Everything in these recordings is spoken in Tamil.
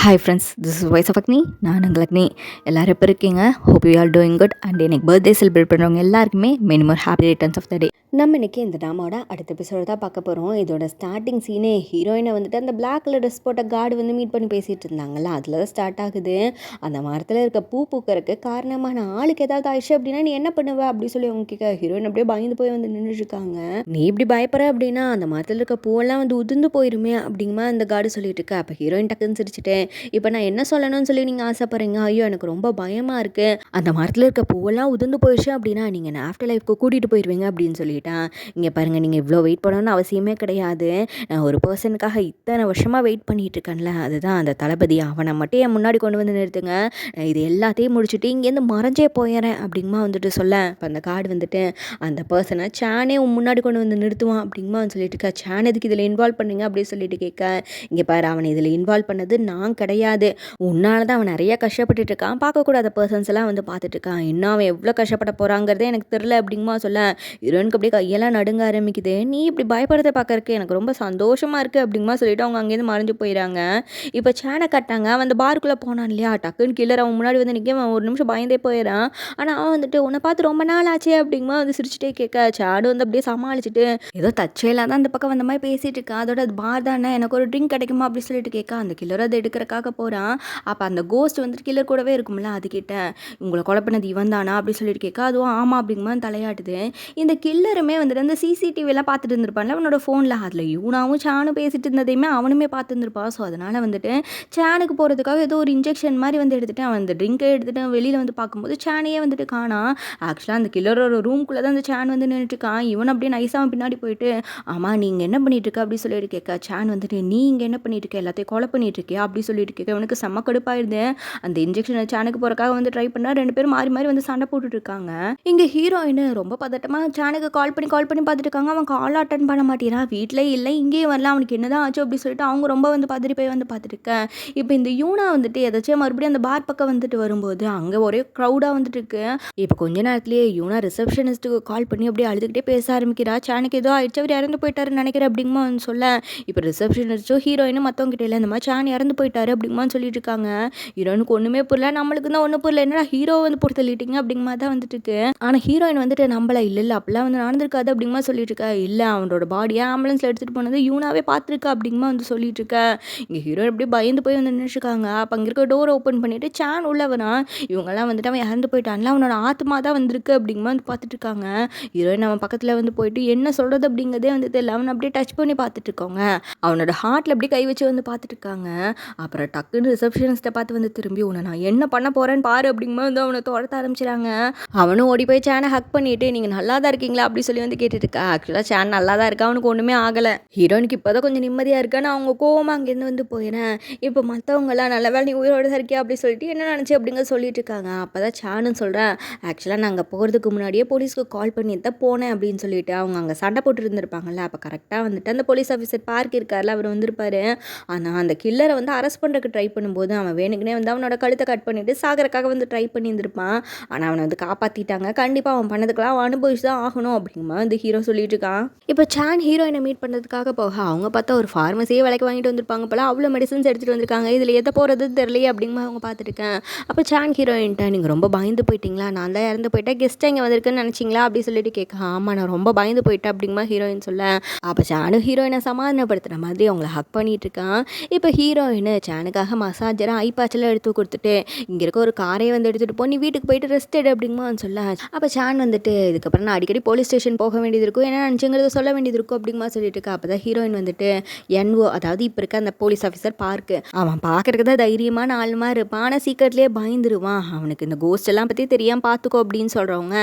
Hi friends, this is voice of Agni. நான் உங்கள் அக்னி. எல்லோரும் எப்போ இருக்கீங்க? Hope you are doing good. And எனக்கு பர்த்டே செலிப்ரேட் பண்ணுறவங்க எல்லாருக்குமே many more happy returns of the day. நம்ம இன்றைக்கி இந்த ட்ராமாவோட அடுத்த எபிசோடு தான் பார்க்க போகிறோம். இதோட ஸ்டார்டிங் சீனே ஹீரோயினை வந்துட்டு அந்த பிளாக் கலர் ட்ரெஸ் போட்ட கார்டு வந்து மீட் பண்ணி பேசிகிட்டு இருந்தாங்கல்ல, அதில் தான் ஸ்டார்ட் ஆகுது. அந்த மரத்தில் இருக்க பூ பூக்கறதுக்கு காரணமான ஆளுக்கு ஏதாவது ஆயிடுச்சு அப்படின்னா நீ என்ன பண்ணுவ அப்படி சொல்லி அவங்க கேட்க ஹீரோயின் அப்படியே பயந்து போய் வந்து நின்றுருக்காங்க. நீ இப்படி பயப்படுற அப்படின்னா அந்த மரத்தில் இருக்க பூவெல்லாம் வந்து உதிர்ந்து போயிருமே அப்படிங்கமா அந்த கார்டு சொல்லிட்டு இருக்கா. அப்போ ஹீரோயின் டக்குன்னு சிரிச்சுட்டு, இப்போ நான் என்ன சொல்லணும்னு சொல்லி நீங்கள் ஆசைப்படுறீங்க? ஐயோ எனக்கு ரொம்ப பயமாக இருக்குது, அந்த மரத்தில் இருக்க பூவெல்லாம் உதிர்ந்து போயிடுச்சு அப்படின்னா நீங்கள் என்ன ஆஃப்டர் லைஃப்க்கு கூட்டிகிட்டு போயிடுவீங்க அப்படின்னு சொல்லிட்டான். இங்கே பாருங்கள், நீங்கள் இவ்வளோ வெயிட் பண்ணணும்னு அவசியமே கிடையாது. நான் ஒரு பர்சனுக்காக இத்தனை வருஷமாக வெயிட் பண்ணிட்டு இருக்கேன்ல, அதுதான் அந்த தளபதி, அவனை மட்டும் என் முன்னாடி கொண்டு வந்து நிறுத்துங்க. நான் இது எல்லாத்தையும் முடிச்சுட்டு இங்கேருந்து மறைஞ்சே போயிடுறேன் அப்படிங்கமா வந்துட்டு சொல்ல. இப்போ அந்த கார்டு வந்துட்டு அந்த பர்சனை சேனே உன் முன்னாடி கொண்டு வந்து நிறுத்துவான் அப்படிங்கமா சொல்லிட்டு இருக்கா. சேன் எதுக்கு இதில் இன்வால்வ் பண்ணுங்க அப்படின்னு சொல்லிட்டு கேட்க, இங்கே பாரு அவனை இதில் இன்வால்வ் பண்ணது நான் கிடையாது, உன்னால தான் அவன் நிறைய கஷ்டப்பட்டுட்டு இருக்கான், பார்க்கக்கூடாத பர்சன்ஸ் எல்லாம் வந்து பார்த்துட்டு இருக்கான், இன்னும் அவன் எவ்வளோ கஷ்டப்பட போகிறாங்கிறதே எனக்கு தெரில அப்படிங்கமா சொல்ல. ஹீரோயினுக்கு அப்படியே கையெல்லாம் நடுங்க ஆரம்பிக்குது. நீ இப்படி பயப்படுறத பார்க்கறக்கு எனக்கு ரொம்ப சந்தோஷமாக இருக்குது அப்படிங்கமா சொல்லிட்டு அவங்க அங்கேருந்து மறைஞ்சு போயிடறாங்க. இப்போ சேனை கட்டாங்க, அவன் அந்த பாருக்குள்ளே போனான் இல்லையா, டக்குன்னு கில்லர் அவன் முன்னாடி வந்து நிற்க, அவன் ஒரு நிமிஷம் பயந்தே போயிடறான். ஆனால் அவன் வந்துட்டு உன்னை பார்த்து ரொம்ப நாள் ஆச்சே அப்படிங்கமா வந்து சிரிச்சுட்டே கேட்க, சேடு வந்து அப்படியே சமாளிச்சுட்டு ஏதோ தச்சையில தான் அந்த பக்கம் வந்த மாதிரி பேசிகிட்டு இருக்கா. அதோட அது பார் தானே, எனக்கு ஒரு ட்ரிங்க் கிடைக்குமா அப்படின்னு சொல்லிட்டு கேட்க, அந்த கில்லர் அதை எடுக்கிறக்காக போகிறான். அப்போ அந்த கோஸ்ட் வந்துட்டு கில்லர் கூடவே இருக்கும்ல, அதுக்கிட்ட உங்களை கொலை பண்ணது இவன் தானா அப்படின்னு சொல்லிட்டு கேட்க, அதுவும் ஆமாம் அப்படிங்கும்போது தலையாட்டுது. இந்த கில்லருமே வந்துட்டு அந்த சிசிடிவியெல்லாம் பார்த்துட்டு இருந்திருப்பான்ல அவனோட ஃபோனில், அதில் யூனாவும் சேனும் பேசிட்டு இருந்ததையுமே அவனுமே பார்த்துருந்துருப்பான். ஸோ அதனால் வந்துட்டு சேனுக்கு போகிறதுக்காக ஏதோ ஒரு இன்ஜெக்ஷன் மாதிரி வந்து எடுத்துகிட்டு அவன் அந்த ட்ரிங்கை எடுத்துகிட்டு வெளியில் வந்து பார்க்கும்போது சேனையே வந்துட்டு காணா. ஆக்சுவலாக அந்த கில்லரோட ரூம்குள்ளே தான் அந்த சேன் வந்து நின்றுட்டுருக்கான். இவன் அப்படியே நைஸாக பின்னாடி போயிட்டு, ஆமாம் நீங்கள் என்ன பண்ணிட்டு இருக்க அப்படி சொல்லிட்டு கேட்க, சேன் வந்துட்டு நீ இங்கே என்ன பண்ணிட்டு இருக்க, எல்லாத்தையும் கொலை பண்ணிட்டு இருக்கியா அப்படி சொல்லிட்டு கேட்க, இவனுக்கு செம்ம கடுப்பாயிருது. அந்த இன்ஜெக்ஷனை சேனுக்கு போகிறக்காக வந்து ட்ரை பண்ணா, ரெண்டு பேரும் மாறி மாறி வந்து சண்டை போட்டுட்டு இருக்காங்க. இங்கே ஹீரோயின் ரொம்ப பதட்டமாக சேனுக்கு கால் பண்ணி பார்த்துட்டு இருக்காங்க. அவன் கால் அட்டன் பண்ண மாட்டேறான், வீட்டிலே இல்லை இங்கேயும் வரல, அவனுக்கு என்னதான் ஆச்சு அப்படி சொல்லிட்டு அவங்க ரொம்ப வந்து பதறி போய் வந்து பார்த்துட்டு இருக்கேன். இப்போ இந்த யூனா வந்துட்டு ஏதாச்சும் மறுபடியும் அந்த பார் பக்கம் வந்துட்டு வரும்போது அங்கே ஒரே க்ரௌடாக வந்துட்டு இருக்கு. இப்போ கொஞ்ச நேரத்துலேயே யூனா ரிசப்ஷனிஸ்ட்டுக்கு கால் பண்ணி அப்படியே அழுதுகிட்டே பேச ஆரம்பிக்கிறா. சேனுக்கு ஏதோ ஆயிடுச்சு, அவர் இறந்து போயிட்டாருன்னு நினைக்கிறேன் அப்படிங்கமா வந்து சொல்ல. இப்போ ரிசப்ஷனிஸ்ட்டும் ஹீரோயினும் மற்றவங்க கிட்ட இல்லை, இந்த மாதிரி சேன் இறந்து போயிட்டாரு அப்படிங்கமா சொல்லிட்டு இருக்காங்க. ஹீரோயினுக்கு ஒன்றுமே புரியல, நம்மளுக்கு தான் ஒன்றும் புரியல, என்னடா ஹீரோ வந்து போட்டு தள்ளிட்டீங்க அப்படிங்கிற மாதிரி தான் வந்துட்டு இருக்கு. ஆனால் ஹீரோயின் வந்துட்டு நம்மள இல்லை அப்படிலாம் வந்து நடந்திருக்காது அப்படிங்கமா சொல்லிட்டு இருக்கா. இல்லை அவனோட பாடியை ஆம்புலன்ஸில் எடுத்துகிட்டு போனது யூனாவே பார்த்துருக்கா அப்படிங்கமா வந்து சொல்லிட்டு இருக்க. இங்கே ஹீரோயின் அப்படியே பயந்து போய் வந்து நின்றுருக்காங்க. அப்போ அங்கே இருக்க டோரை ஓப்பன் பண்ணிட்டு சேன் உள்ளவனா, இவங்கெல்லாம் வந்துட்டு அவன் இறந்து போயிட்டான்ல, அவனோட ஆத்மா தான் வந்திருக்கு அப்படிங்கமா வந்து பார்த்துட்டு இருக்காங்க. ஹீரோயின் அவன் பக்கத்தில் வந்து போயிட்டு என்ன சொல்கிறது அப்படிங்கிறதே வந்து தெரியல, அவனை அப்படியே டச் பண்ணி பார்த்துட்டு இருக்கோங்க. அவனோட ஹார்ட்டில் அப்படியே கை வச்சு வந்து பார்த்துட்டு இருக்காங்க. அப்புறம் டக்குன்னு ரிசப்ஷனிஸ்ட்டை பார்த்து வந்து திரும்பி, உன்னை நான் என்ன பண்ண போகிறேன்னு பாரு அப்படிங்கும்போது வந்து அவனை துரத்த ஆரம்பிச்சிடாங்க. அவனும் ஓடி போய் சேனை ஹக் பண்ணிவிட்டு நீங்கள் நல்லா தான் இருக்கீங்களா அப்படி சொல்லி வந்து கேட்டுட்டு இருக்கா. ஆக்சுவலாக சேன் நல்லா தான் இருக்கா, அவனுக்கு ஒன்றுமே ஆகலை. ஹீரோனுக்கு இப்போ தான் கொஞ்சம் நிம்மதியாக இருக்கான்னு அவங்க கோவமாக அங்கேருந்து வந்து போயிடறேன். இப்போ மற்றவங்களாம் நல்ல வேலை நீ உயிரோட இருக்கியா அப்படி சொல்லிட்டு என்ன நினச்சி அப்படிங்க சொல்லிட்டு இருக்காங்க. அப்போ தான் சேனுன்னு சொல்கிறேன், ஆக்சுவலாக நான் அங்கே போகிறதுக்கு முன்னாடியே போலீஸ்க்கு கால் பண்ணி தான் போனேன் அப்படின்னு சொல்லிட்டு அவங்க அங்கே சண்டை போட்டு இருந்திருப்பாங்கல்ல. அப்போ கரெக்டாக வந்துட்டு அந்த போலீஸ் ஆஃபீஸர் பார்க் இருக்கார்ல, அவர் வந்திருப்பாரு. ஆனால் அந்த கில்லரை வந்து அரெஸ்ட் பண்ணுறதுக்கு ட்ரை பண்ணும்போது அவன் வேணுக்குனே வந்து அவனோட கழுத்தை கட் பண்ணிவிட்டு சாகரக்காக வந்து ட்ரை பண்ணியிருந்திருப்பான். ஆனால் அவனை வந்து காப்பாற்றிட்டாங்க. கண்டிப்பாக அவன் பண்ணதுக்கெல்லாம் அவன் அனுபவிச்சு தான் ஆகணும் அப்படிங்கமா வந்து ஹீரோ சொல்லிட்டு இருக்கான். இப்போ சேன் ஹீரோயினை மீட் பண்ணுறதுக்காக போக அவங்க பார்த்தா ஒரு ஃபார்மசியே விலைக்கு வாங்கிட்டு வந்திருப்பாங்க போல, அவ்வளோ மெடிசன்ஸ் எடுத்துகிட்டு வந்திருக்காங்க. இதில் எதை போகிறது தெரியலையே அப்படிங்கமா அவங்க பார்த்துருக்கேன். அப்போ சேன் ஹீரோயின்ட்ட நீங்கள் ரொம்ப பயந்து போயிட்டீங்களா, நான் தான் இறந்து போயிட்டேன், கெஸ்ட்டாக இங்கே வந்திருக்குன்னு நினச்சிங்களா அப்படி சொல்லிட்டு கேட்க, ஆமாம் நான் ரொம்ப பயந்து போயிட்டேன் அப்படிங்கமா ஹீரோயின் சொல்ல. அப்போ சேனு ஹீரோயினை சமாதானப்படுத்துகிற மாதிரி அவங்கள ஹக் பண்ணிட்டு இருக்கான். இப்போ ஹீரோயின் சேனுக்காக மசாஜராக ஐப்பாச்செல்லாம் எடுத்து கொடுத்துட்டு இங்கே இருக்க ஒரு காரையை வந்து எடுத்துகிட்டு போ, நீ வீட்டுக்கு போயிட்டு ரெஸ்ட் எடு அப்படிங்கமா சொல்ல. அப்போ சேன் வந்துட்டு இதுக்கப்புறம் நான் அடிக்கடி போலீஸ் ஸ்டேஷன் போக வேண்டியது இருக்கும், என்ன நினச்சிங்கிறத சொல்ல வேண்டியது இருக்கும் அப்படிங்கமா சொல்லிட்டு இருக்கா. அப்போ தான் ஹீரோயின் வந்துட்டு என்ஓ, அதாவது இப்போ இருக்க அந்த போலீஸ் ஆஃபீஸர் பார்க்கு, அவன் பார்க்கறதுக்கு தான் தைரியமான ஆள் மாதிரி இருப்பான், ஆனால் சீக்கிரட்லேயே பயந்துருவான், அவனுக்கு இந்த கோஸ்ட் எல்லாம் பற்றி தெரியாமல் பார்த்துக்கோ அப்படின்னு சொல்கிறவங்க.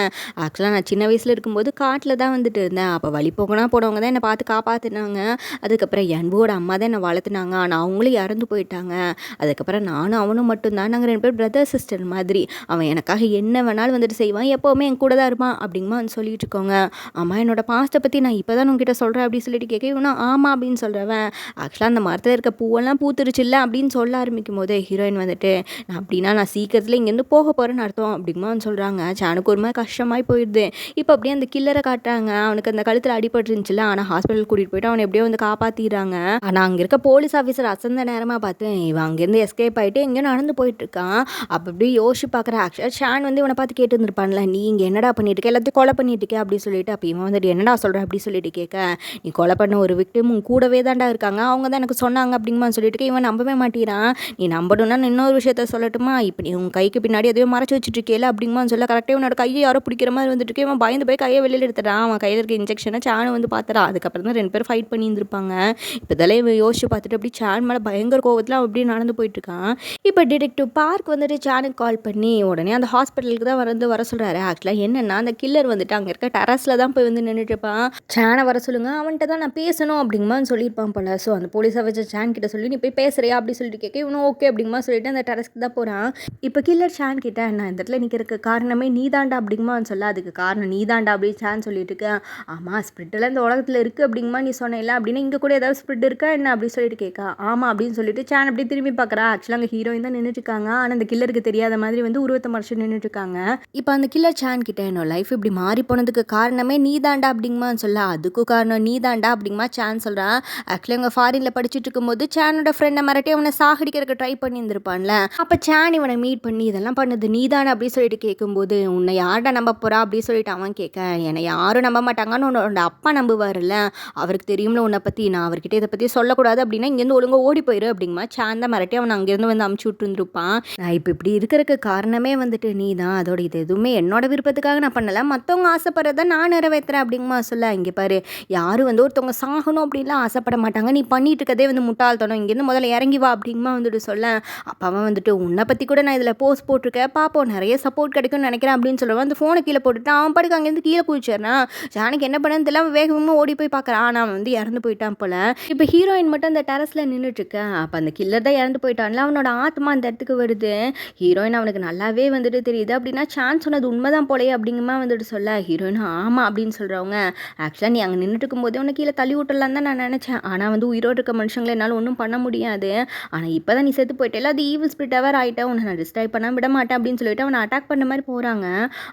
ஆக்சுவலாக நான் சின்ன வயசில் இருக்கும்போது காட்டில் தான் வந்துட்டு இருந்தேன், அப்போ வழி போகனா போனவங்க தான் என்னை பார்த்து காப்பாற்றினாங்க. அதுக்கப்புறம் என்ஓட அம்மா தான் என்னை வளர்த்துனாங்க, ஆனால் அவங்களும் இறந்து போயிட்டாங்க. அதுக்கப்புறம் நானும் அவனும் மட்டும்தான், நாங்கள் ரெண்டு பேர் பிரதர் சிஸ்டர் மாதிரி, அவன் எனக்காக என்ன வேணாலும் வந்துட்டு செய்வான், எப்போவுமே என் கூட தான் இருப்பான் அப்படிங்கமா வந்து சொல்லிட்டு இருக்கோங்க. ஆமாம் என்னோட பாஸ்ட்டை பற்றி நான் இப்போ தான் உங்ககிட்ட சொல்கிறேன் அப்படின்னு சொல்லிட்டு கேட்க, இவனா ஆமாம் அப்படின்னு சொல்கிறவன், ஆக்சுவலாக அந்த மரத்தில் இருக்க பூவெல்லாம் பூத்துருச்சு இல்லை அப்படின்னு சொல்ல ஆரம்பிக்கும் போது ஹீரோயின் வந்துட்டு அப்படின்னா நான் சீக்கிரத்தில் இங்கேருந்து போக போகிறேன்னு அர்த்தம் அப்படிங்கமா வந்து சொல்கிறாங்க. சேனுக்கு ஒரு மாதிரி கஷ்டமாய் போயிடுது. இப்போ அப்படியே அந்த கில்லரை காட்டுறாங்க, அவனுக்கு அந்த கழுத்தில் அடிபட்டுருந்துச்சுல, ஆனால் ஹாஸ்பிட்டல் கூட்டிகிட்டு போயிட்டு அவனை எப்படியோ வந்து காப்பாற்றிடுறாங்க. ஆனால் அங்கே இருக்க போலீஸ் ஆஃபீஸர் அசந்த நேரமாக பார்த்து இவன் அங்கேருந்து எஸ்கேப் ஆகிட்டு எங்கேயோ நடந்து போயிட்டுருக்கான். அப்போ அப்படியே யோசிச்சு பார்க்குற ஆக்சுவலாக ஷான் வந்து இவனை பார்த்து கேட்டு இருந்திருப்பான்ல, நீ இங்கே என்னடா பண்ணிட்டு இருக்க, எல்லாத்தையும் கொலை பண்ணிட்டு இருக்க அப்படி சொல்லிட்டு. அப்போ இவன் வந்துட்டு என்னடா சொல்கிற அப்படி சொல்லிட்டு கேட்க, நீ கொலை பண்ண ஒரு விக்டிம் உன் கூடவே தான்டா இருக்காங்க, அவங்க தான் எனக்கு சொன்னாங்க அப்படிங்கம்மா சொல்லிட்டு இவன் நம்பவே மாட்டேறான். நீ நம்பணும்னா இன்னொரு விஷயத்த சொல்லட்டுமா, இப்போ நீ உன் கைக்கு பின்னாடி எதையும் மறைச்சி வச்சுட்டு இருக்கேல அப்படிங்கம்மா சொல்ல கரெக்டாக இவனோட கையை யாரோ பிடிக்கிற மாதிரி வந்துட்டு இருக்கு. இவன் பயந்து போய் கையை வெளியில் எடுத்துட்டான். அவன் கையில் இருக்க இன்ஜெக்ஷனை சான் வந்து பார்த்துறான். அதுக்கப்புறம் தான் 2 பேரும் ஃபைட் பண்ணி இருந்திருப்பாங்க. இப்போ இதெல்லாம் இவன் யோசிச்சு பார்த்துட்டு அப்படி சான் மேலே பயங்கர கோவத்தில் அவன் அப்படியே நடந்து போயிட்டு இருக்கான். இப்போ டிடெக்டிவ் பார்க் வந்துட்டு சானுக்கு கால் பண்ணி உடனே அந்த ஹாஸ்பிட்டலுக்கு தான் வர சொல்கிறாரு. ஆக்சுவலாக என்னென்னா அந்த கில்லர் வந்துட்டு அங்கே இருக்க டெரஸில் தான் போய் வந்து நின்றுட்டு இருப்பான். சானை வர சொல்லுங்கள், அவன்கிட்ட தான் நான் பேசணும் அப்படிங்கம்மா சொல்லியிருப்பான் போல. ஸோ அந்த போலீஸை வச்சு சான் கிட்ட சொல்லி நீ போய் பேசுறியா அப்படி சொல்லிட்டு கேட்க இவனும் ஓகே அப்படிங்கம்மா சொல்லிட்டு அந்த டெரஸ்க்கு தான் போகிறான். இப்போ கில்லர் சான் கிட்ட நான் இந்த இடத்துல நிற்கிறதுக்கு காரணமே நீதாண்டா அப்படிங்கம்மா சொல்ல, அதுக்கு காரணம் நீதாண்டா அப்படி சான் சொல்லிட்டு இருக்கேன். ஆமாம் ஸ்ப்ரிட்டெல்லாம் இந்த உலகத்தில் இருக்குது அப்படிங்கம்மா நீ சொன்னேன்ல, அப்படின்னா இங்கே கூட ஏதாவது ஸ்ப்ரிட் இருக்கா என்ன அப்படி சொல்லிட்டு கேட்கா. ஆமாம் அப்படின்னு சொல்லிட்டு சான் அப்படி திரும்பி பார்க்குறா. ஆக்சுவலாக அங்கே ஹீரோயின் தான் நின்றுட்டு இருக்காங்க. ஆனால் அந்த கில்லருக்கு தெரியாத மாதிரி வந்து உருவத்தை மறைச்சு நின்றுட்டு இருக்காங்க. இப்போ அந்த கில்லர் சான் கிட்ட என்னோட லைஃப் இப்படி மாறி போனதுக்கு காரணமே நீதாண்டா அப்படிங்கம்மா சொல்ல, அதுக்கும் காரணம் நீதாண்டா அப்படிங்கம்மா சான் சொல்கிறான். ஆக்சுவலி அவங்க ஃபாரினில் படிச்சுட்டு இருக்கும்போது சானோட ஃப்ரெண்டை மிரட்டி அவனை சாகடிக்கிறதுக்கு ட்ரை பண்ணி இருந்திருப்பான்ல. அப்போ சான் இவனை மீட் பண்ணி இதெல்லாம் பண்ணது நீதானே அப்படி சொல்லிட்டு கேட்கும்போது உன்னை யார்டா நம்ப போகிறா அப்படி சொல்லிட்டு அவன் கேட்க, என்னை யாரும் நம்ப மாட்டாங்கன்னு உன்னோட அப்பா நம்புவார்ல, அவருக்கு தெரியும்ல உன்னை பற்றி, நான் அவர்கிட்ட இதை பற்றி சொல்லக்கூடாது அப்படின்னா இங்கேருந்து ஒழுங்காக ஓடி போயிரு அப்படிங்கம்மா சான் தான் மிரட்டி அவன் அங்கேருந்து வந்து அமுச்சு விட்டுருந்துருப்பான். நான் இப்போ இப்படி இருக்கிறதுக்கு காரணமே வந்துட்டு நீ தான், அதோட இது எதுவுமே என்னோட விருப்பத்துக்காக நான் பண்ணலை, மற்றவங்க ஆசைப்படுறத நான் நிறைவேற்றுறேன் அப்படிங்கம்மா சொல்ல. இங்கே பாரு யாரும் வந்து ஒருத்தவங்க சாகணும் அப்படின்லாம் ஆசைப்பட மாட்டாங்க, நீ பண்ணிட்டு இருக்கதே வந்து முட்டாள்தனம், இங்கேருந்து முதல்ல இறங்கி வா அப்படிங்கம்மா வந்துட்டு சொல்ல. அப்போ அவன் வந்துட்டு உன்னை பற்றி கூட நான் இதில் போஸ்ட் போட்டிருக்கேன் பாப்போம் நிறைய சப்போர்ட் கிடைக்கும்னு நினைக்கிறேன் அப்படின்னு சொல்லுவான். அந்த ஃபோனை கீழே போட்டுட்டு அவன் படுக்க அங்கேருந்து கீழே குதிச்சிடறான். ஜானுக்கு என்ன பண்ணன்னு தெரியல, வேகமாக ஓடி போய் பார்க்குறான். ஆனால் அவன் வந்து இறந்து போயிட்டான் போல. இப்போ ஹீரோயின் மட்டும் அந்த டெரஸில் நின்றுட்டு இருக்கேன். அப்போ அந்த கில்லர் தான் இறந்து போயிட்டான்ல, அவனோட ஆத்மா அந்த இடத்துக்கு வருது. ஹீரோயின் அவனுக்கு நல்லாவே வந்துட்டு தெரியுது. அப்படின்னா சான்ஸ் சொன்னது உண்மைதான் போலையே அப்படிங்கம்மா வந்துட்டு சொல்ல. ஹீரோயின் ஆமாம் அப்படின்னு சொல்கிறவங்க, ஆக்சுவலாக நீ அங்கே நின்றுட்டு இருக்கும்போதே உன்னை கீழே தள்ளி விட்டுலான்னு தான் நான் நினச்சேன். ஆனால் வந்து உயிரோடு இருக்க மனுஷங்களை என்னால் ஒன்றும் பண்ண முடியாது. ஆனால் இப்போ தான் நீ செத்து போயிட்டே, அது ஈவில் ஸ்பிரிட் எவர் ஆகிட்டேன், உன்னை நான் டிஸ்ட்ராய் பண்ண விட மாட்டேன் அப்படின்னு சொல்லிட்டு அவனை அட்டாக் பண்ண மாதிரி போகிறாங்க.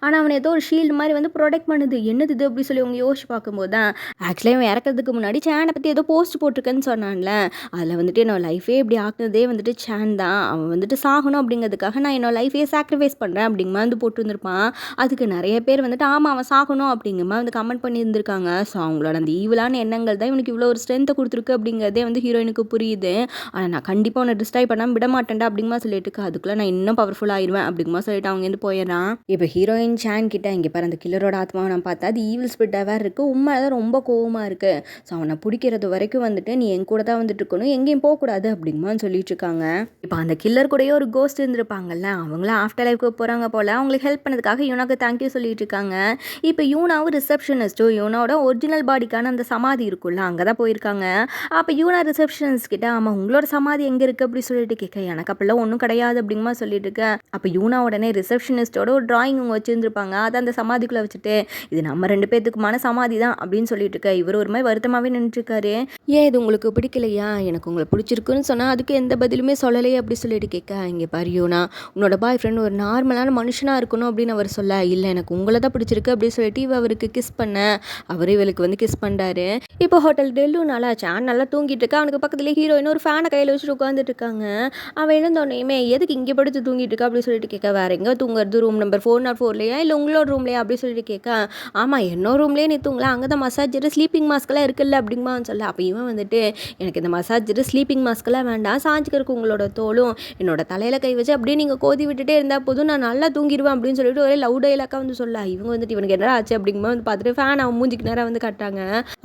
ஆனால் அவனை ஏதோ ஒரு ஷீல்டு மாதிரி வந்து ப்ரொடெக்ட் பண்ணுது. என்னது இது அப்படி சொல்லி அவங்க யோசிச்சு பார்க்கும்போது தான் ஆக்சுவலி அவன் இறக்கிறதுக்கு முன்னாடி சேனை பற்றி ஏதோ போஸ்ட் போட்டிருக்கேன்னு சொன்னான்ல, அதில் வந்துட்டு என்னோட லைஃபே இப்படி ஆக்குனதே வந்துட்டு சேன் தான், அவன் வந்துட்டு சாகணும் அப்படிங்கிறதுக்காக நான் என்னோட லைஃபே சாக்ரிஃபைஸ் பண்ணுறேன் அப்படிங்கமா வந்து போட்டுருந்துருப்பான். அதுக்கு நிறைய பேர் வந்துட்டு ஆமாம் அவன் சாகணும் அப்படிங்கமா வந்து கமெண்ட் பண்ணியிருந்திருக்காங்க. ஸோ அவங்களோட அந்த ஈவிலான எண்ணங்கள் தான் இவனுக்கு இவ்வளோ ஒரு ஸ்ட்ரென்த்தை கொடுத்துருக்கு அப்படிங்கிறதே வந்து ஹீரோயினுக்கு புரியுது. ஆனால் நான் கண்டிப்பாக உன்னை டிஸ்ட்ராய் பண்ணாமல் விட மாட்டேன்டா அப்படிங்கமா சொல்லிட்டு அதுக்குள்ளே நான் இன்னும் பவர்ஃபுல் ஆயிடுவேன் அப்படிங்கமா சொல்லிட்டு அவங்க வந்து போயிடறான். இப்போ ஹீரோயின் சான் கிட்ட இங்கே பாரு அந்த கில்லரோட ஆத்மாவை நான் பார்த்தா அது ஈவில் ஸ்பிரிட்டாக வேறு இருக்குது, உண்மை தான் ரொம்ப கோவமாக இருக்குது, ஸோ அவனை பிடிக்கிறது வரைக்கும் வந்துட்டு நீ என் கூட தான் வந்துட்டு இருக்கணும், எங்கேயும் போகக்கூடாது அப்படிங்கமான்னு சொல்லிட்டு இருக்காங்க. இப்போ அந்த கில்லர் கூடயே ஒரு கோஸ்ட் இருந்திருப்பாங்கல்ல, அவங்களாம் ஆஃப்டர் லைஃப்க்கு போகிறாங்க போல், அவங்களுக்கு ஹெல்ப் பண்ணதுக்காக யூனாக்கு தேங்க்யூ சொல்லிட்டு இருக்காங்க. இப்போ யூனாவும் ரிசப்ஷனிஸ்ட்டும் யூனாவோட ஒரிஜினல் பாடிக்கான அந்த சமாதி இருக்குல்ல அங்கே தான் போயிருக்காங்க. அப்போ யூனா ரிசப்ஷனிஸ்ட் கிட்ட ஆமாம் உங்களோட சமாதி எங்கே இருக்குது அப்படி சொல்லிட்டு கேட்க, எனக்கு அப்படிலாம் ஒன்றும் கிடையாது அப்படிங்கமா சொல்லிட்டு இருக்கேன். அப்போ யூனா உடனே ரிசப்ஷனிஸ்டோட ஒரு டிராயிங் அவங்க வச்சுருந்துருப்பாங்க, அதை அந்த சமாதிக்குள்ளே வச்சுட்டு இது நம்ம 2 பேத்துக்குமான சமாதி தான் அப்படின்னு சொல்லிட்டு இருக்க. இவர் ஒரு மாதிரி வருத்தமாகவே நின்றுட்டுருக்காரு. ஏன் இது உங்களுக்கு பிடிக்கலையா, எனக்கு உங்களை பிடிச்சிருக்குன்னு சொன்னால் அதுக்கு எந்த பதிலுமே சொல்லலையே அப்படி சொல்லிட்டு கேட்க, இங்கே பாரு யூனா உன்னோட பாய் ஃப்ரெண்ட் ஒரு நார்மலான மனுஷனாக இருக்கணும் அப்படின்னு அவர் சொல்ல, இல்லை எனக்கு உங்களை தான் பிடிச்சிருக்கு அப்படின்னு சொல்லிட்டு அவருக்கு கிஸ் பண்ண, அவரே இவளுக்கு வந்து கிஸ் பண்ணுறாரு. இப்போ ஹோட்டல் டெல்லு நல்லா சான் நல்லா தூங்கிட்டு இருக்கா, அவனுக்கு பக்கத்துலேயே ஹீரோயின் ஒரு ஃபேனை கையில் வச்சுட்டு உட்காந்துட்டு இருக்காங்க. அவன் எழுந்தோடனே எதுக்கு இங்கே படுத்து தூங்கிட்டு இருக்கா அப்படி சொல்லிட்டு கேட்க, வேறு எங்கே தூங்குறது ரூம் நம்பர் 404 இல்லை உங்களோட ரூம்லையா அப்படி சொல்லிட்டு கேட்க, ஆமாம் என்னோட ரூம்லேயே நீ தூங்கலாம், அங்கே தான் மசாஜர் ஸ்லீப்பிங் மாஸ்க்கெல்லாம் இருக்குல்ல அப்படிங்கமா சொல்ல. அப்போ இவன் வந்துட்டு எனக்கு இந்த மசாஜர் ஸ்லீப்பிங் மாஸ்க்கெல்லாம் வேண்டாம், சாஞ்சிக்கிறதுக்கு உங்களோட தோலும் என்னோட தலையில் கை வச்சு அப்படியே நீங்கள் கோதி விட்டுட்டே இருந்தால் போதும், நான் நல்லா தூங்கிடுவேன் அப்படின்னு சொல்லிட்டு ஒரே லவுட் டைலாக்காக வந்து சொல்ல. இவங்க வந்துட்டு இவனுக்கு என்ன ஆச்சு அப்படிங்கமா வந்து பார்த்துட்டு ஃபேன் அவன் மூஞ்சிக்கு நேரம் வந்து கட்டாங்க.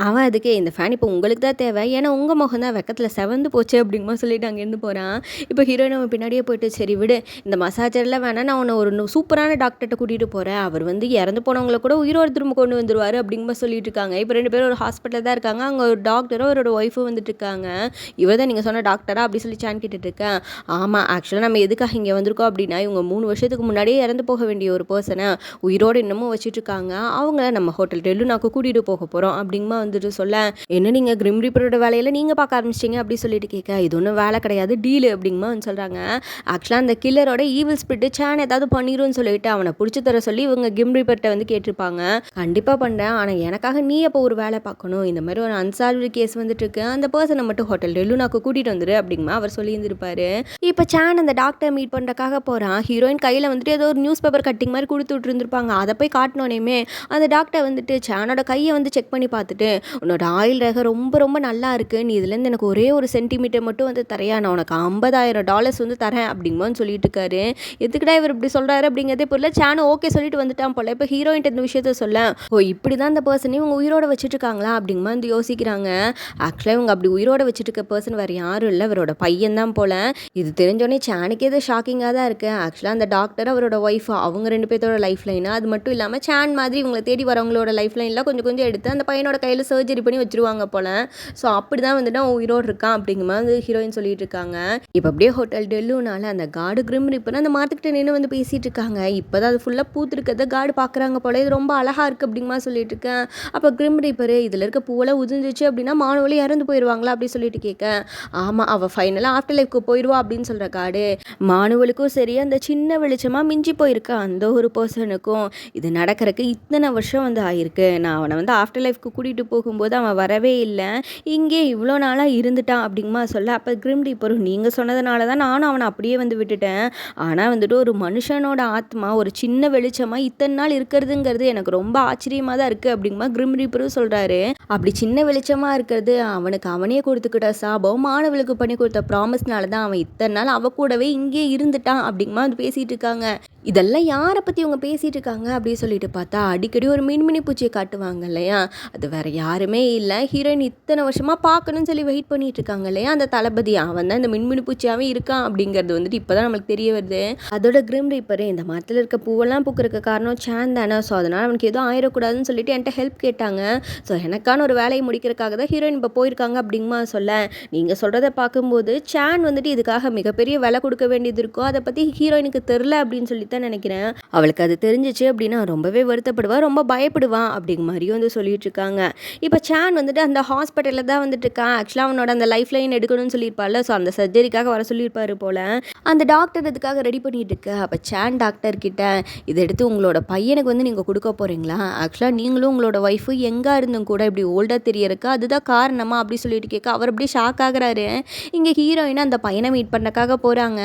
அவன் அதுக்கு இந்த ஃபேன் இப்போ உங்களுக்கு தான் தேவை, ஏன்னா உங்கள் முகம் தான் வெக்கத்தில் செவந்து போச்சு அப்படிங்கமா சொல்லிட்டு அங்கேருந்து போகிறான். இப்போ ஹீரோயின் அவன் பின்னாடியே போயிட்டு சரி விடு இந்த மசாஜர்லாம் வேணா, நான் அவனை ஒரு சூப்பரான டாக்டர்கிட்ட கூட்டிகிட்டு போகிறேன், அவர் வந்து இறந்து போனவங்களை கூட உயிரோடு திரும்ப கொண்டு வந்துடுவார் அப்படிங்கமா சொல்லிட்டு இருக்காங்க. இப்போ 2 பேரும் ஒரு ஹாஸ்பிட்டலில் தான் இருக்காங்க, அங்கே ஒரு டாக்டரும் அவரோட ஒய்ஃபும் வந்துட்டு இருக்காங்க. இவர் தான் நீங்கள் சொன்ன டாக்டரா அப்படி சொல்லி சான் கேட்டுட்டு இருக்கேன். ஆமாம் ஆக்சுவலாக நம்ம எதுக்காக இங்கே வந்திருக்கோம் அப்படின்னா இவங்க 3 வருஷத்துக்கு முன்னாடியே இறந்து போக வேண்டிய ஒரு பர்சனை உயிரோடு இன்னமும் வச்சுட்டு இருக்காங்க, அவங்கள நம்ம ஹோட்டல் டெல்லுனாக்கு கூட்டிகிட்டு போக போகிறோம் அப்படிங்கமா வந்துட்டு சொல்ல, என்ன நீங்கள் கிரிம் ரீப்பரோட வேலையில் நீங்கள் பார்க்க ஆரம்பிச்சிட்டிங்க அப்படி சொல்லிட்டு கேட்க, இது ஒன்றும் வேலை கிடையாது டீலு அப்படிங்கமா வந்து சொல்கிறாங்க. ஆக்சுவலாக அந்த கில்லரோட ஈவில் ஸ்பிரிட் சான் ஏதாவது பண்ணிடும்னு சொல்லிட்டு அவனை பிடிச்சி தர சொல்லி இவங்க கிரிம் ரீப்பர்கிட்ட வந்து கேட்டிருப்பாங்க. கண்டிப்பாக பண்ணுறேன், ஆனால் எனக்காக நீ அப்போ ஒரு வேலை பார்க்கணும், இந்த மாதிரி ஒரு அன்சால்வ்டு கேஸ் வந்துட்டு இருக்கு, அந்த பர்சனை மட்டும் ஹோட்டல் டெல்லுனாக்கு கூட்டிகிட்டு வந்துடு அப்படிங்கமா அப்படிமா அவர் சொல்லியிருந்திருப்பாரு. இப்போ சான் அந்த டாக்டர் மீட் பண்ணுறக்காக போகிறான். ஹீரோயின் கையில் வந்துட்டு ஏதோ ஒரு நியூஸ் பேப்பர் கட்டிங் மாதிரி கொடுத்து விட்டுருந்துருப்பாங்க. அதை போய் காட்டினோனையுமே அந்த டாக்டர் வந்துட்டு சானோட கையை வந்து செக் பண்ணி பார்த்துட்டு, உன்னோட ஆயில் ரேகை ரொம்ப ரொம்ப நல்லா இருக்குது, நீ இதுலேருந்து எனக்கு ஒரே ஒரு சென்டிமீட்டர் மட்டும் வந்து தரையா, நான் உனக்கு $50,000 வந்து தரேன் அப்படிங்கும்போது சொல்லிட்டு இருக்காரு. எதுக்குடா இவர் இப்படி சொல்கிறாரு அப்படிங்கிறதே புரியல. சானும் ஓகே சொல்லிட்டு வந்துட்டான் போல. இப்போ ஹீரோயின்ட்ட இந்த விஷயத்த சொல்ல, ஓ இப்படி தான் இந்த பர்சனே இவங்க உயிரோட வச்சுட்டு இருக்காங்களா அப்படிங்குமா வந்து யோசிக்கிறாங்க. ஆக்சுவலாக இவங்க அப்படி உயிரோட வச்சுட்டு இருக்க பர்சன் வேறு யாரும் இல்லை, இவரோட பையன் தான் போல. இது தெரிஞ்சோடனே சானுக்கே இது ஷாக்கிங்காக தான் இருக்குது. ஆக்சுவலாக அந்த டாக்டர் அவரோட ஒய்ஃப் அவங்க 2 பேர்த்தோட லைஃப் லைனு, அது மட்டும் இல்லாமல் சான் மாதிரி இவங்களை தேடி வரவங்களோட லைஃப் லைனில் கொஞ்சம் கொஞ்சம் எடுத்து அந்த பையனோட கையில் சர்ஜரி பண்ணி வச்சுருவாங்க போல். ஸோ அப்படி தான் வந்துட்டு அவன் உயிரோடு இருக்கான் அப்படிங்குமா வந்து ஹீரோயின் சொல்லிட்டு இருக்காங்க. இப்போ அப்படியே ஹோட்டல் டெல்லுனால அந்த கார்டு கிரிம் ரீப்பர் அந்த மரத்துக்கிட்ட நின்று வந்து பேசிகிட்டு இருக்காங்க. இப்போ தான் அது ஃபுல்லாக பூத்துருக்கிறத கார்டு பார்க்குறாங்க போல். இது ரொம்ப அழகாக இருக்குது அப்படிங்குமா சொல்லிட்டு இருக்கேன். அப்போ கிரிம் ரீப்பர் இதில் இருக்க பூவெல்லாம் உதிர்ந்துச்சு அப்படின்னா மானவழி இறந்து போயிடுவாங்களா அப்படி சொல்லிட்டு கேட்க, ஆமாம் அவள் ஃபைனலாக ஆஃப்டர் லைஃப்க்கு போயிடுவா அப்படின்னு சொல்கிற கார்டு. மானுவலுக்கும் சரி அந்த சின்ன வெளிச்சமாக மிஞ்சி போயிருக்க அந்த ஒரு பர்சனுக்கும் இது நடக்கிறதுக்கு இத்தனை வருஷம் வந்து ஆயிருக்கு. நான் அவனை வந்து ஆஃப்டர் லைஃப்க்கு கூட்டிகிட்டு போகும்போது அவன் வரவே இல்லை, இங்கே இவ்வளோ நாளாக இருந்துட்டான் அப்படிங்குமா சொல்ல. அப்போ கிரிம் ரீப்பர், நீங்கள் சொன்னதுனால தான் நானும் அவனை அப்படியே வந்து விட்டுட்டேன். ஆனால் வந்துட்டு ஒரு மனுஷனோட ஆத்மா ஒரு சின்ன வெளிச்சமாக இத்தனை நாள் இருக்கிறதுங்கிறது எனக்கு ரொம்ப ஆச்சரியமாக தான் இருக்குது அப்படிங்குமா கிரிம் ரீப்பரும் சொல்கிறாரு. அப்படி சின்ன வெளிச்சமாக இருக்கிறது அவனுக்கு அவனே கொடுத்துக்கிட்ட சாபம், மாணவர்களுக்கு பண்ணி கொடுத்த ப்ராமிஸ்னால தான் அவன் இத்தனை நாள் அவ கூடவே இங்கே இருந்துட்டான் அப்படிங்குமா வந்து பேசிகிட்டு இருக்காங்க. இதெல்லாம் யாரை பற்றி இவங்க பேசிகிட்டு இருக்காங்க அப்படின்னு சொல்லிட்டு பார்த்தா, அடிக்கடி ஒரு மின்மினி பூச்சியை காட்டுவாங்க இல்லையா, அது வேறு யாருமே இல்லை, ஹீரோயின் இத்தனை வருஷமாக பார்க்கணும்னு சொல்லி வெயிட் பண்ணிட்டு இருக்காங்க இல்லையா அந்த தளபதி, அவன் தான் இந்த மின்மினி பூச்சியாகவே இருக்கான் அப்படிங்கிறது வந்துட்டு இப்போ தான் நம்மளுக்கு தெரிய வருது. அதோட கிரிம் ரீப்பர், இந்த மரத்தில் இருக்க பூவெல்லாம் பூக்கிறதுக்கு காரணம் சான் தானே, ஸோ அதனால் அவனுக்கு எதுவும் ஆயிடக்கூடாதுன்னு சொல்லிட்டு என்கிட்ட ஹெல்ப் கேட்டாங்க. ஸோ எனக்கான ஒரு வேலையை முடிக்கிறதுக்காக தான் ஹீரோயின் இப்போ போயிருக்காங்க அப்படிங்குமா சொல்ல. நீங்கள் சொல்கிறத பார்க்கும்போது சான் வந்துட்டு இதுக்காக மிகப்பெரிய விலை கொடுக்க வேண்டியது இருக்கோ, அதை பற்றி ஹீரோயினுக்கு தெரில அப்படின்னு சொல்லி தான் நினைக்கிறேன். அவளுக்கு அது தெரிஞ்சிச்சு அப்படின்னா ரொம்பவே வருத்தப்படுவா, ரொம்ப பயப்படுவான் அப்படிங்கிற மாதிரியும் வந்து சொல்லிட்டு இருக்காங்க. இப்போ சான் வந்துட்டு அந்த ஹாஸ்பிட்டலில் தான் வந்துட்டு இருக்கான். ஆக்சுவலாக அவனோட அந்த லைஃப் லைன் எடுக்கணும்னு சொல்லியிருப்பாள், ஸோ அந்த சர்ஜரிக்காக வர சொல்லியிருப்பாரு போல். அந்த டாக்டர் இதுக்காக ரெடி பண்ணிட்டு இருக்கு. அப்போ சான் டாக்டர் கிட்ட, இதை எடுத்து உங்களோட பையனுக்கு வந்து நீங்கள் கொடுக்க போகிறீங்களா, ஆக்சுவலாக நீங்களும் உங்களோட ஒய்ஃபு எங்கே இருந்தும் கூட இப்படி ஓல்டாக தெரியறக்கு அதுதான் காரணமா அப்படி சொல்லிட்டு கேட்க அவர் அப்படியே ஷாக் ஆகுறாரு. இங்கே ஹீரோயினை அந்த பையனை மீட் பண்ணக்காக போகிறாங்க.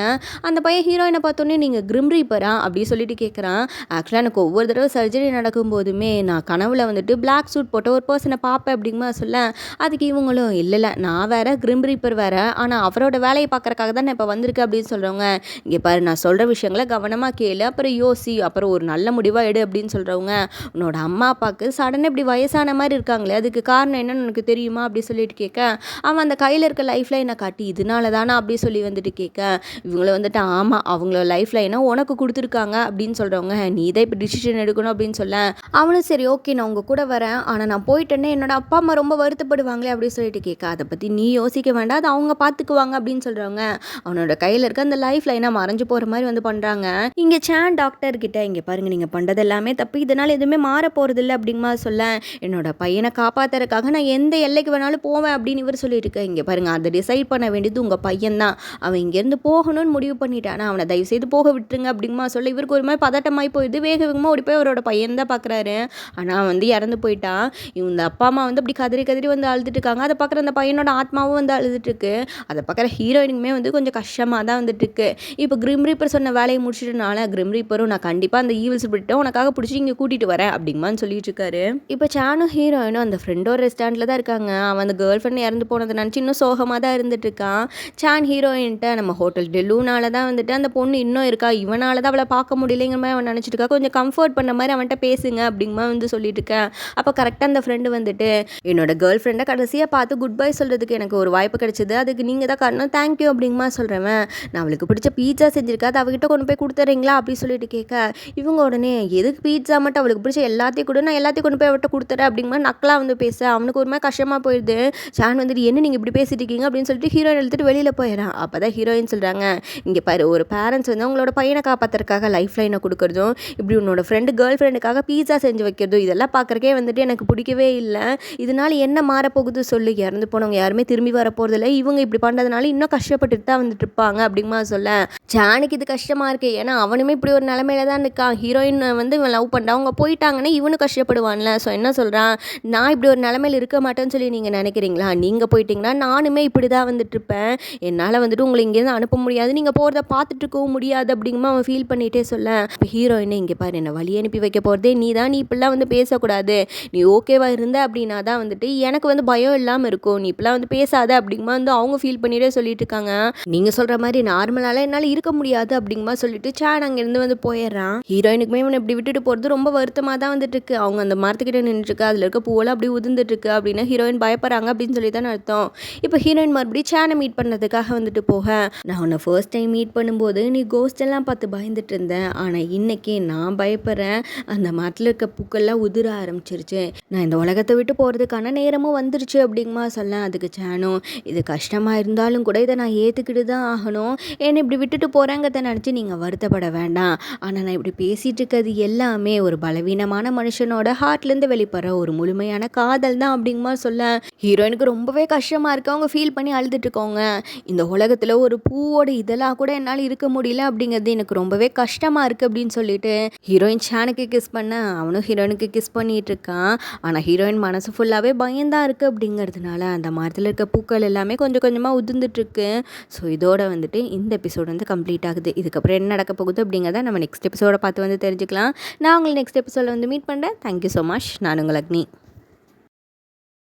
அந்த பையன் ஹீரோயினை பார்த்தோன்னே, நீங்கள் கிரிம் ரீப்பரா அப்படி சொல்லிட்டு கேட்குறான். ஆக்சுவலாக எனக்கு ஒவ்வொரு தடவை சர்ஜரி நடக்கும் போதுமே நான் கனவுல வந்துட்டு பிளாக் சூட் போட்ட ஒரு பர்சனை பார்ப்பேன் அப்படிங்குமா சொல்ல. அதுக்கு இவங்களும், இல்லை நான் வேற கிரிம் ரீப்பர் வேற, ஆனால் அவரோட வேலையை பார்க்குறக்காக தான் நான் இப்போ வந்திருக்கேன் அப்படின்னு சொல்கிறவங்க, இங்கே பாரு நான் சொல்கிற விஷயங்களை கவனமாக கேளு, அப்புறம் யோசி, அப்புறம் ஒரு நல்ல முடிவாக எடு அப்படின்னு சொல்கிறவங்க, உன்னோட அம்மா அப்பாவுக்கு சடனாக இப்படி வயசான மாதிரி இருக்காங்களே அதுக்கு காரணம் என்னன்னு உனக்கு தெரியுமா அப்படி சொல்லிட்டு கேட்க, அவன் அந்த கையில் இருக்க லைஃப் லைனை காட்டி இதனால தானே அப்படி சொல்லி வந்துட்டு கேட்க, இவங்கள வந்துட்டு ஆமாம் அவங்களோட லைஃப் லைனை உனக்கு கொடுத்துருக்காங்க அப்படின்னு சொல்கிறவங்க, நீ தான் இப்போ டிசிஷன் எடுக்கணும் அப்படின்னு சொல்ல. அவனும் சரி ஓகே நான் உங்கள் கூட வரேன், ஆனால் நான் போயிட்டேன்னே என்னோட அப்பா அம்மா ரொம்ப வருத்தப்படுவாங்களே அப்படின்னு சொல்லிட்டு கேட்க, அதை பற்றி நீ யோசிக்க வேண்டாம், அது அவங்க பார்த்துக்குவாங்க அப்படின்னு சொல்கிறவங்க, அவனோட கையில் இருக்க அந்த லைஃப் லைனை மறைஞ்சு போகிற மாதிரி வந்து பண்ணுறாங்க. இங்கே சான் டாக்டர் கிட்ட, இங்கே பாருங்கள் நீங்கள் பண்ணுறது எல்லாமே தப்பு, இதனால் எதுவுமே மாற போகிறது இல்லை அப்படிங்கமா சொல்ல, என்னோட பையனை காப்பாற்றுறதுக்காக நான் எந்த எல்லைக்கு வேணாலும் போவேன் அப்படின்னு இவர் சொல்லிட்டு இருக்க. இங்கே பாருங்கள் அதை டிசைட் பண்ண வேண்டியது உங்கள் பையன் தான், அவன் இங்கேருந்து போகணும்னு முடிவு பண்ணிட்டானா அவனை தயவு செய்து போக விட்டுருங்க அப்படிங்கமா சொல்ல. இவருக்கு ஒரு மாதிரி பதட்டமாகி போயிடுது. வேக வேகமாக ஓடி போய் அவரோட பையன் தான் பார்க்குறாரு. ஆனால் வந்து இறந்து போயிட்டான். இவங்க அப்பா அம்மா வந்து அப்படி கதறி கதறி வந்து அழுதுட்டு இருக்காங்க. அதை பார்க்குற அந்த பையனோட ஆத்மாவும் வந்து அழுதுட்டு இருக்கு. அதை பார்க்குற ஹீரோயினுக்குமே வந்து கொஞ்சம் கஷ்டமாக தான் வந்துட்டு இருக்கு. இப்போ கிரிம் ரீப்பர் சொன்ன வேலையை முடிச்சிட்டனால கிரிம் ரீப்பரும், நான் கண்டிப்பாக அந்த ஈவில் ஸ்பிரிட்டை உனக்காக பிடிச்சி இங்கே கூட்டிகிட்டு வரேன் அப்படிங்கமான்னு சொல்லிட்டு இருக்காரு. இப்போ சானும் ஹீரோயினும் அந்த ஃப்ரெண்டோட ரெஸ்டாரண்ட்டில் தான் இருக்காங்க. அவன் அந்த கேர்ள் ஃப்ரெண்ட் இறந்து போனதை நினச்சி இன்னும் சோகமாக தான் இருந்துட்டு இருக்கான். சான் ஹீரோயின்ட்ட, நம்ம ஹோட்டல் டெல்லுனால தான் வந்துட்டு அந்த பொண்ணு இன்னும் இருக்கா, இவனால தான் அவளை பார்க்க முடியலைங்கிற மாதிரி அவன் நினச்சிட்டு இருக்கா, கொஞ்சம் கம்ஃபர்ட் பண்ண மாதிரி அவன்கிட்ட பேசுங்க அப்படிங்கமா வந்து சொல்லிட்டு இருக்கேன். அப்போ கரெக்டாக அந்த ஃப்ரெண்டு வந்துட்டு, என்னோட கேர்ள் ஃப்ரெண்டை கடைசியாக பார்த்து குட் பை சொல்கிறதுக்கு எனக்கு ஒரு வாய்ப்பு கிடைச்சிது, அதுக்கு நீங்கள் தான் காரணம், தேங்க்யூ அப்படிங்கமா சொல்கிறவன், நான் அவளுக்கு பிடிச்ச பீட்சா செஞ்சிருக்கா, அது அவகிட்ட கொண்டு போய் கொடுத்துறீங்களா அப்படின்னு சொல்லிட்டு கேட்க, இவங்க உடனே எதுக்கு பீட்சா மட்டும், அவளுக்கு பிடிச்ச எல்லாத்தையும் கூட நான் எல்லாத்தையும் கொண்டு போய் அவட்ட கொடுத்துறேன் அப்படிங்கமா நக்கலாக வந்து பேச. அவனுக்கு ஒரு மாதிரி கஷ்டமாக போயிடுது. சான் வந்துட்டு, என்ன நீங்கள் இப்படி பேசிட்டு இருக்கீங்க அப்படின்னு சொல்லிட்டு ஹீரோயின் எடுத்துகிட்டு வெளியில் போயிடறான். அப்போ தான் ஹீரோயின் சொல்கிறாங்க, இங்கே பாரு ஒரு பேரண்ட்ஸ் வந்து அவங்களோட பையனை காப்பாற்றுறக்காக ஃப்ரெண்டுக்காக லைஃப் லைனை கொடுக்குறதும், இப்படி உன்னோட கேர்ள் ஃப்ரெண்டுக்காக பீஸா செஞ்சு வைக்கிறதும், இதெல்லாம் பார்க்குறக்கே வந்துட்டு எனக்கு பிடிக்கவே இல்லை. இதனால என்ன மாறப்போகுது சொல்லு? இறந்து போனவங்க யாருமே திரும்பி வரப்போகிறதில்ல. இவங்க இப்படி பண்ணுறதுனால இன்னும் கஷ்டப்பட்டுட்டு தான் வந்துட்டு இருப்பாங்க அப்படிமா சொல்ல, ஜானுக்கு இது கஷ்டமாக இருக்குது. ஏன்னா அவனுமே இப்படி ஒரு நிலமையில தான் இருக்கான். ஹீரோயின் வந்து இவன் லவ் பண்ணிட்டான், அவங்க போயிட்டாங்கன்னா இவனும் கஷ்டப்படுவான்ல. ஸோ என்ன சொல்கிறான், நான் இப்படி ஒரு நிலமையில் இருக்க மாட்டேன்னு சொல்லி நீங்கள் நினைக்கிறீங்களா? நீங்கள் போயிட்டீங்கன்னா நானுமே இப்படி தான் வந்துட்டு இருப்பேன். என்னால் வந்துட்டு உங்களை இங்கேருந்து அனுப்ப முடியாது, நீங்கள் போகிறத பார்த்துட்டு இருக்கவும் முடியாது அப்படிங்கமா அவன் ஃபீல் பண்ணிகிட்டே சொல்ல, இப்போ ஹீரோயினே இங்கே பாரு, என்னை வழி அனுப்பி வைக்க போகிறதே நீ தான். நீ இப்படிலாம் வந்து பேசக்கூடாது. நீ ஓகேவா இருந்த அப்படின்னா தான் வந்துட்டு எனக்கு வந்து பயம் இல்லாமல் இருக்கும். நீ இப்படிலாம் வந்து பேசாத அப்படிங்கமா வந்து அவங்க ஃபீல் பண்ணிட்டே சொல்லிட்டு இருக்காங்க. நீங்கள் சொல்கிற மாதிரி நார்மலால என்னால் இருக்க முடியாது அப்படிங்கமா சொல்லிட்டு சான் அங்கேருந்து வந்து போயிடுறான். ஹீரோயினுக்குமே இவனை இப்படி விட்டுட்டு போகிறது ரொம்ப வருத்தமாக தான் வந்துட்டு இருக்கு. அவங்க அந்த மரத்துக்கிட்ட நின்றுருக்கு, அதில் இருக்க பூவெல்லாம் அப்படி உதிர்ந்துட்டு இருக்கு அப்படின்னா ஹீரோயின் பயப்படுறாங்க அப்படின்னு சொல்லி தான் அர்த்தம். இப்போ ஹீரோயின் மறுபடியும் சானை மீட் பண்ணுறதுக்காக வந்துட்டு போக, நான் உன்னை ஃபர்ஸ்ட் டைம் மீட் பண்ணும்போது நீ கோஸ்ட் எல்லாம் பார்த்து பயந்துட்டு இருந்தேன், ஆனால் இன்னைக்கு நான் பயப்படுறேன். அந்த மரத்தில் இருக்க பூக்கள்லாம் உதிர ஆரம்பிச்சிருச்சு. நான் இந்த உலகத்தை விட்டு போகிறதுக்கான நேரமும் வந்துருச்சு அப்படிங்கமா சொல்ல, அதுக்கு சானும், இது கஷ்டமாக இருந்தாலும் கூட இதை நான் ஏற்றுக்கிட்டு தான் ஆகணும். என்னை இப்படி விட்டுட்டு போகிறேங்கிறத நினச்சி நீங்கள் வருத்தப்பட வேண்டாம். ஆனால் நான் இப்படி பேசிகிட்டு இருக்கிறது எல்லாமே ஒரு பலவீனமான மனுஷனோட ஹார்ட்லேருந்து வெளிப்படுற ஒரு முழுமையான காதல் தான் அப்படிங்கமா சொல்ல, ஹீரோயினுக்கு ரொம்பவே கஷ்டமாக இருக்கு. அவங்க ஃபீல் பண்ணி அழுதுட்டு இருக்கோங்க. இந்த உலகத்தில் ஒரு பூவோட இதெல்லாம் கூட என்னால் இருக்க முடியல அப்படிங்கிறது எனக்கு ரொம்பவே கஷ்டமாக இருக்குது அப்படின்னு சொல்லிட்டு ஹீரோயின் சானுக்கு கிஸ் பண்ண, அவனும் ஹீரோயினுக்கு கிஸ் பண்ணிட்டு இருக்கான். ஆனால் ஹீரோயின் மனசு ஃபுல்லாகவே பயந்தான் இருக்குது அப்படிங்கிறதுனால அந்த மரத்தில் இருக்க பூக்கள் எல்லாமே கொஞ்சம் கொஞ்சமாக உதிர்ந்துட்டுருக்கு. ஸோ இதோட வந்துட்டு இந்த எபிசோடு வந்து கம்ப்ளீட் ஆகுது. இதுக்கப்புறம் என்ன நடக்க போகுது அப்படிங்கிறத நம்ம நெக்ஸ்ட் எபிசோட பார்த்து வந்து தெரிஞ்சுக்கலாம். நான் உங்களை நெக்ஸ்ட் எபிசோடில் வந்து மீட் பண்ணுறேன். Thank you so much. நான் உங்கள் அக்னி.